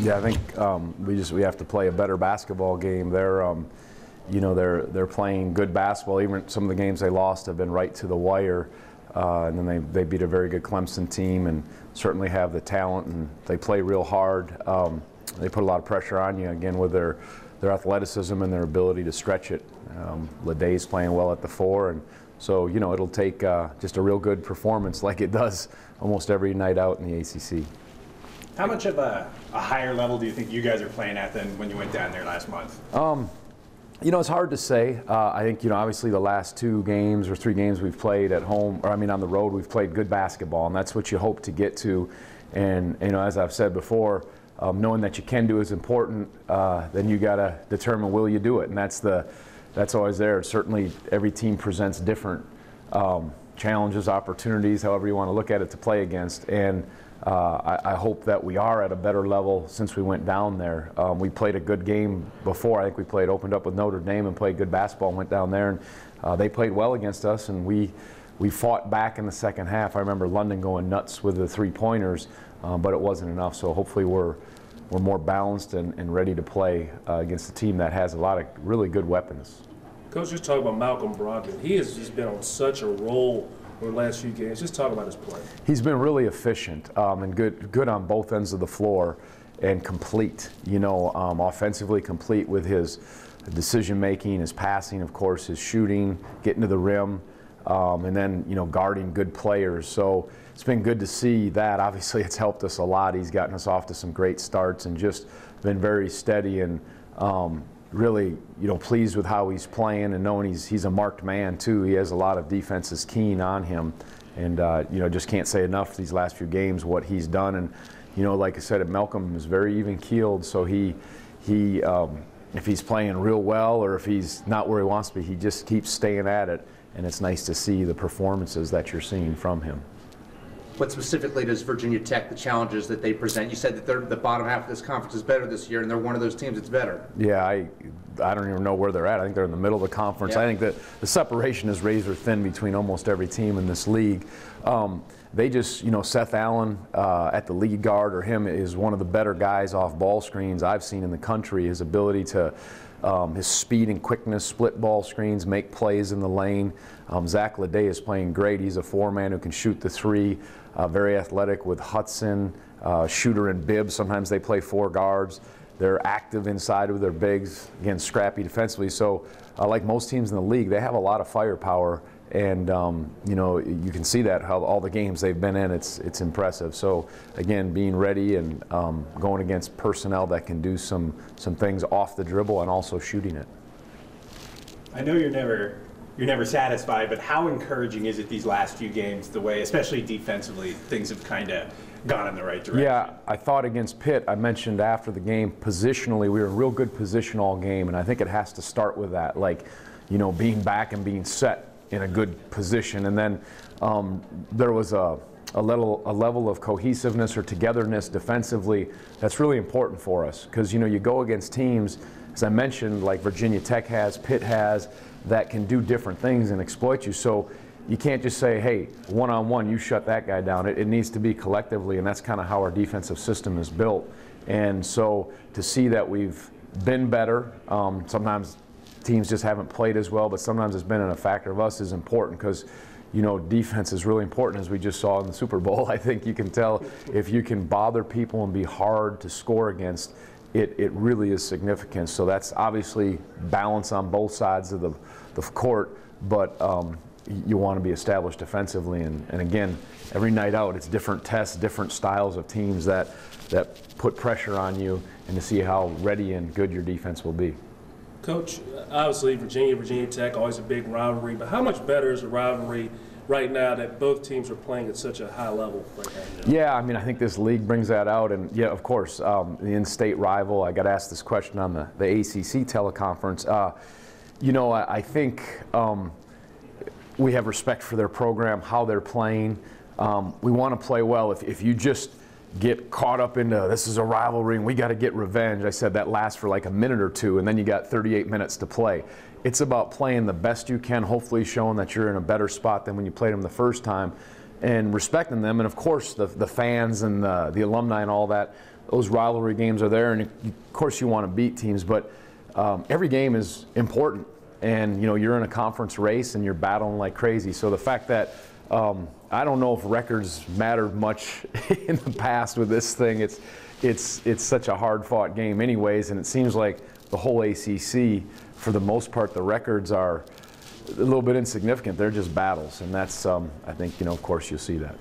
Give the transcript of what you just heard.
Yeah, I think we have to play a better basketball game. They're playing good basketball. Even some of the games they lost have been right to the wire. And then they beat a very good Clemson team and certainly have the talent, and they play real hard. They put a lot of pressure on you, again, with their athleticism and their ability to stretch it. Leday's playing well at the 4, and so, it'll take just a real good performance like it does almost every night out in the ACC. How much of a higher level do you think you guys are playing at than when you went down there last month? It's hard to say. I think, obviously the last 2 games or 3 games we've played at home, or on the road, we've played good basketball, and that's what you hope to get to. And, as I've said before, knowing that you can do is important. Then you got to determine, will you do it? And that's always there. Certainly every team presents different challenges, opportunities, however you want to look at it, to play against. And I hope that we are at a better level since we went down there. We played a good game before. I think we opened up with Notre Dame and played good basketball and went down there, and they played well against us, and we fought back in the second half. I remember London going nuts with the 3-pointers, but it wasn't enough. So hopefully we're more balanced and ready to play against a team that has a lot of really good weapons. Coach, just talk about Malcolm Brogdon. He has just been on such a roll over the last few games. Just talk about his play. He's been really efficient and good on both ends of the floor and complete. Offensively complete with his decision making, his passing, of course, his shooting, getting to the rim, and then guarding good players. So it's been good to see that. Obviously, it's helped us a lot. He's gotten us off to some great starts and just been very steady and really, pleased with how he's playing and knowing he's a marked man too. He has a lot of defenses keen on him, and just can't say enough these last few games what he's done. And like I said, Malcolm is very even keeled, so he if he's playing real well or if he's not where he wants to be, he just keeps staying at it, and it's nice to see the performances that you're seeing from him. What specifically does Virginia Tech, the challenges that they present? You said that the bottom half of this conference is better this year, and they're one of those teams that's better. Yeah, I don't even know where they're at. I think they're in the middle of the conference. Yeah. I think that the separation is razor thin between almost every team in this league. They just, Seth Allen at the lead guard, or him, is one of the better guys off ball screens I've seen in the country. His ability to, his speed and quickness, split ball screens, make plays in the lane. Zach Leday is playing great. He's a 4-man who can shoot the 3. Very athletic with Hudson, Shooter, and Bibbs. Sometimes they play 4 guards. They're active inside with their bigs, again, scrappy defensively. So like most teams in the league, they have a lot of firepower, and you can see that how all the games they've been in, it's impressive. So again, being ready and going against personnel that can do some things off the dribble and also shooting it. I know you're never satisfied, but how encouraging is it these last few games, the way, especially defensively, things have kind of gone in the right direction? Yeah, I thought against Pitt, I mentioned after the game, positionally, we were in real good position all game, and I think it has to start with that, being back and being set in a good position. And then there was a level of cohesiveness or togetherness defensively that's really important for us, because, you go against teams, as I mentioned, like Virginia Tech has, Pitt has, that can do different things and exploit you. So you can't just say, hey, one-on-one, you shut that guy down. It needs to be collectively, and that's kind of how our defensive system is built. And so to see that we've been better, sometimes teams just haven't played as well, but sometimes it's been a factor of us, is important, because defense is really important, as we just saw in the Super Bowl. I think you can tell if you can bother people and be hard to score against, it really is significant. So that's obviously balance on both sides of the court, but you want to be established defensively. And again, every night out, it's different tests, different styles of teams that put pressure on you, and to see how ready and good your defense will be. Coach, obviously Virginia Tech, always a big rivalry, but how much better is the rivalry right now that both teams are playing at such a high level right now? Yeah, I think this league brings that out, and yeah, of course, the in-state rival. I got asked this question on the ACC teleconference. I think we have respect for their program, how they're playing. We want to play well. If you just get caught up into this is a rivalry and we got to get revenge, I said that lasts for like a minute or two, and then you got 38 minutes to play. It's about playing the best you can, hopefully showing that you're in a better spot than when you played them the first time, and respecting them. And of course, the fans and the alumni and all that, those rivalry games are there, and of course you want to beat teams, but every game is important. And you're in a conference race and you're battling like crazy. So the fact that I don't know if records mattered much in the past with this thing. It's such a hard-fought game, anyways, and it seems like the whole ACC, for the most part, the records are a little bit insignificant. They're just battles, and that's I think of course you'll see that.